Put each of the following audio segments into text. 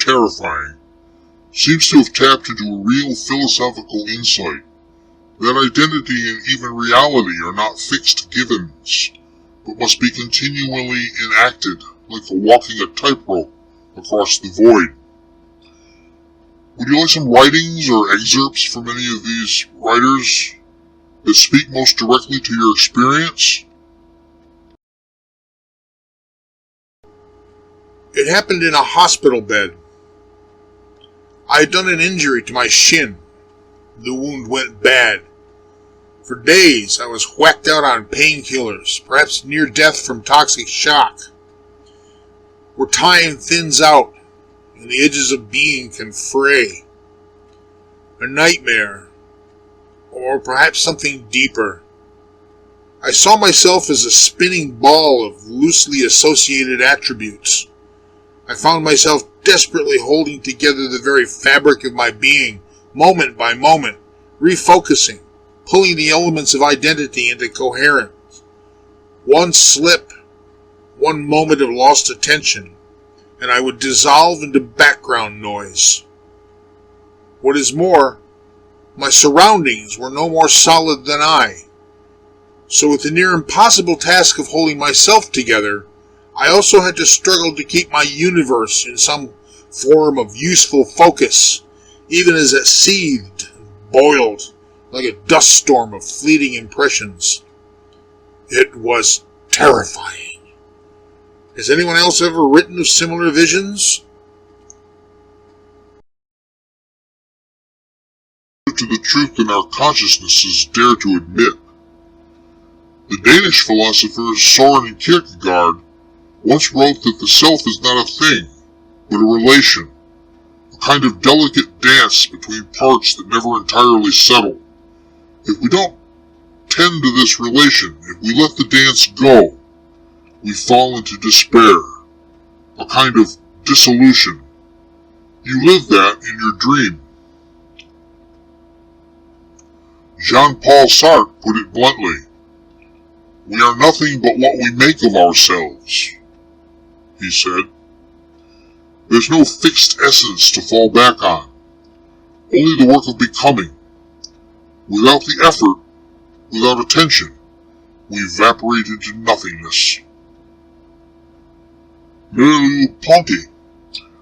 terrifying, seems to have tapped into a real philosophical insight that identity and even reality are not fixed givens, but must be continually enacted like walking a tightrope across the void. Would you like some writings or excerpts from any of these writers that speak most directly to your experience? It happened in a hospital bed. I had done an injury to my shin. The wound went bad. For days I was whacked out on painkillers, perhaps near death from toxic shock. Where time thins out and the edges of being can fray. A nightmare, or perhaps something deeper. I saw myself as a spinning ball of loosely associated attributes. I found myself desperately holding together the very fabric of my being, moment by moment, refocusing, pulling the elements of identity into coherence. One slip, one moment of lost attention, and I would dissolve into background noise. What is more, my surroundings were no more solid than I. So with the near impossible task of holding myself together, I also had to struggle to keep my universe in some form of useful focus, even as it seethed and boiled like a dust storm of fleeting impressions. It was terrifying. Has anyone else ever written of similar visions? To the truth in our consciousnesses dare to admit. The Danish philosopher Søren Kierkegaard once wrote that the self is not a thing, but a relation, a kind of delicate dance between parts that never entirely settle. If we don't tend to this relation, if we let the dance go, we fall into despair, a kind of dissolution. You live that in your dream. Jean-Paul Sartre put it bluntly, "We are nothing but what we make of ourselves," he said. There's no fixed essence to fall back on, only the work of becoming. Without the effort, without attention, we evaporate into nothingness. Merleau-Ponty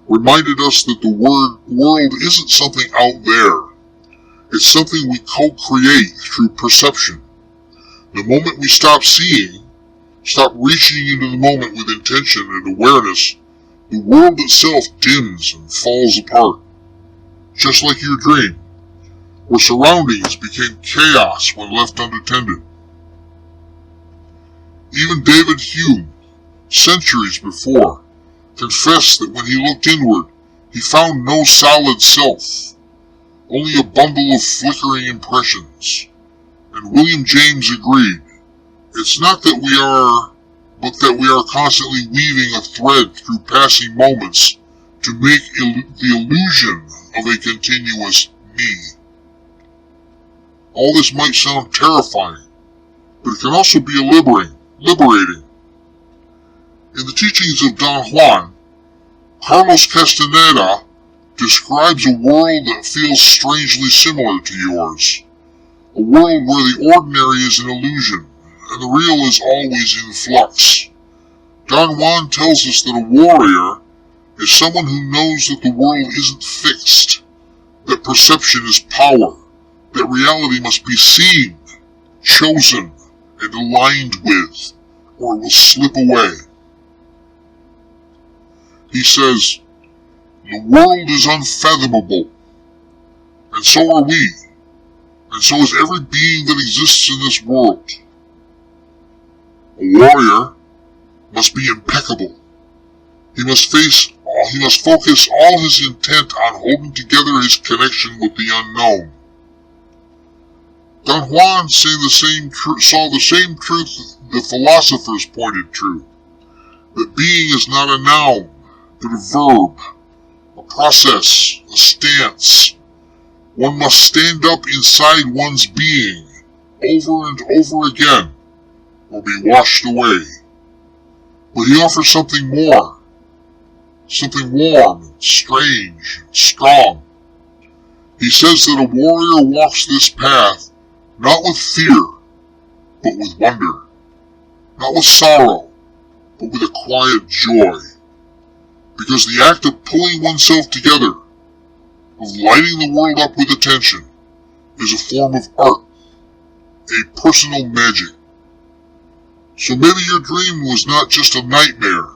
reminded us that the world isn't something out there. It's something we co-create through perception. The moment we stop seeing, stop reaching into the moment with intention and awareness, the world itself dims and falls apart. Just like your dream, where surroundings became chaos when left unattended. Even David Hume, centuries before, confessed that when he looked inward, he found no solid self, only a bundle of flickering impressions. And William James agreed, it's not that we are, but that we are constantly weaving a thread through passing moments to make the illusion of a continuous me. All this might sound terrifying, but it can also be liberating. In the teachings of Don Juan, Carlos Castaneda describes a world that feels strangely similar to yours. A world where the ordinary is an illusion, and the real is always in flux. Don Juan tells us that a warrior is someone who knows that the world isn't fixed, that perception is power, that reality must be seen, chosen, and aligned with, or it will slip away. He says, the world is unfathomable, and so are we, and so is every being that exists in this world. A warrior must be impeccable. He must focus all his intent on holding together his connection with the unknown. Don Juan saw the same truth the philosophers pointed to, that being is not a noun, but a verb, a process, a stance. One must stand up inside one's being, over and over again, or be washed away. But he offers something more. something warm and strange and strong. He says that a warrior walks this path not with fear, but with wonder, not with sorrow, but with a quiet joy, because the act of pulling oneself together, of lighting the world up with attention, is a form of art, a personal magic. So maybe your dream was not just a nightmare.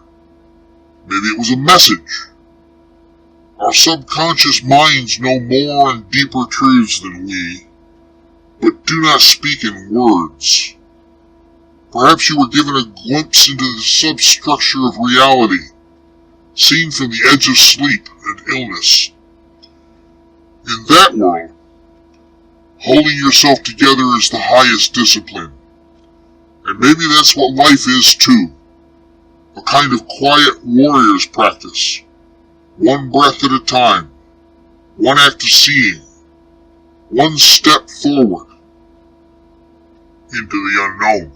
Maybe it was a message. Our subconscious minds know more and deeper truths than we, but do not speak in words. Perhaps you were given a glimpse into the substructure of reality, seen from the edge of sleep and illness. In that world, holding yourself together is the highest discipline. And maybe that's what life is too. A kind of quiet warrior's practice. One breath at a time. One act of seeing. One step forward into the unknown.